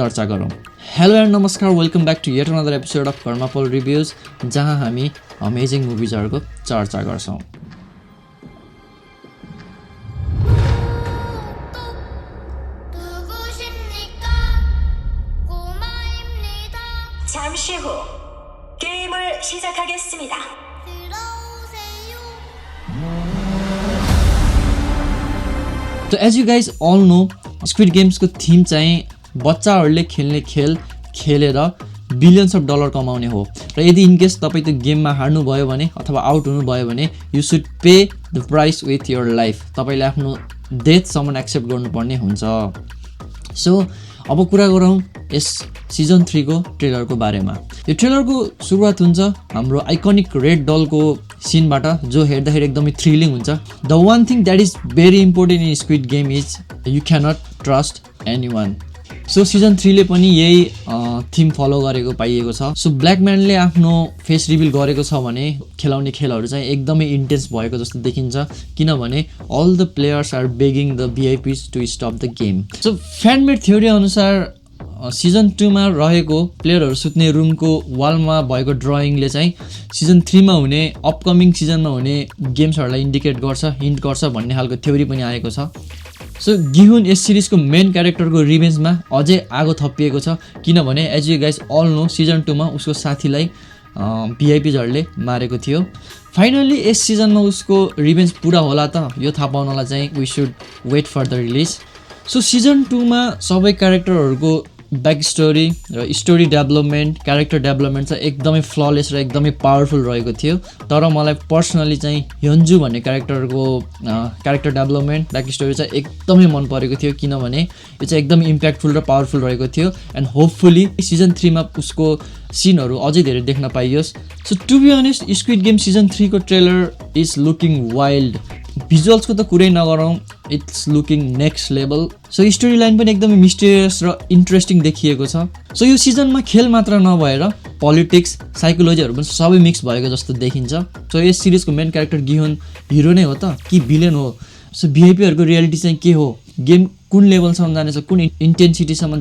चर्चा गरौँ। Hello and नमस्कार, welcome back to yet another episode of कर्मापोल रिभ्युज, जहाँ हामी अमेजिङ मुभिजहरूको चर्चा गर्छौँ। 잠시 후 게임을 시작하겠습니다. So as you guys all know, Squid Games को थीम चाहिँ बच्चाहरूले खेल्ने खेल खेलेर बिलियन्स अफ डलर कमाउने हो। र यदि इनकेस तपाईँ त्यो गेममा हार्नुभयो भने अथवा आउट हुनुभयो भने you should pay the price with your life. तपाईँले आफ्नो डेथसम्म एक्सेप्ट गर्नुपर्ने हुन्छ। सो अब कुरा गरौँ यस सिजन 3 को ट्रेलरको बारेमा। यो ट्रेलरको सुरुवात हुन्छ हाम्रो आइकनिक रेड डलको सिनबाट, जो हेर्दाखेरि एकदमै थ्रिलिङ हुन्छ। The one thing that is very important in Squid Game is you cannot trust anyone. So season 3 ले पनि यही थिम फलो गरेको पाइएको छ। सो ब्ल्याकम्यानले आफ्नो फेस रिभिल गरेको छ भने खेलाउने खेलहरू चाहिँ एकदमै इन्टेन्स भएको जस्तो देखिन्छ, किनभने all the players are begging the VIPs to stop the game. So fan made theory अनुसार सिजन 2 मा रहेको प्लेयरहरू सुत्ने रुमको वालमा भएको ड्रइङले चाहिँ सिजन 3 मा हुने अपकमिङ सिजनमा हुने गेम्सहरूलाई इन्डिकेट गर्छ, हिन्ट गर्छ भन्ने खालको थ्योरी पनि आएको छ। सो गिहुन यस सिरिजको मेन क्यारेक्टरको रिभेन्जमा अझै आगो थपिएको छ, किनभने as you guys all know season 2 मा उसको साथीलाई भिआइपिजहरूले मारेको थियो। फाइनल्ली यस सिजनमा उसको रिभेन्ज पुरा होला त, यो थाहा पाउनलाई चाहिँ we should wait for the release. So season 2 मा सबै क्यारेक्टरहरूको ब्याक स्टोरी र स्टोरी डेभलपमेन्ट, क्यारेक्टर डेभलपमेन्ट चाहिँ एकदमै फ्ललेस र एकदमै पावरफुल रहेको थियो। तर मलाई पर्सनली चाहिँ ह्योन्जु भन्ने क्यारेक्टरको क्यारेक्टर डेभलपमेन्ट, ब्याक स्टोरी चाहिँ एकदमै मन परेको थियो, किनभने यो चाहिँ एकदमै इम्प्याक्टफुल र पावरफुल रहेको थियो। एन्ड होपफुली सिजन 3 मा उसको सिनहरू अझै धेरै देख्न पाइयोस्। So to be honest Squid Game season 3 को ट्रेलर इज लुकिङ वाइल्ड। भिजुअल्सको त कुरै नगरौँ, it's looking next level. So story line पनि एकदमै मिस्टेरियस र इन्ट्रेस्टिङ देखिएको छ। सो यो सिजनमा खेल मात्र नभएर पोलिटिक्स, साइकोलोजीहरू पनि सबै मिक्स भएको जस्तो देखिन्छ। सो यस सिरिजको मेन क्यारेक्टर गिहुन हिरो नै हो त कि भिलेन हो? सो भिआइपीहरूको रियालिटी चाहिँ के हो? गेम कुन लेभलसम्म जानेछ, कुन इन्टेन्सिटीसम्म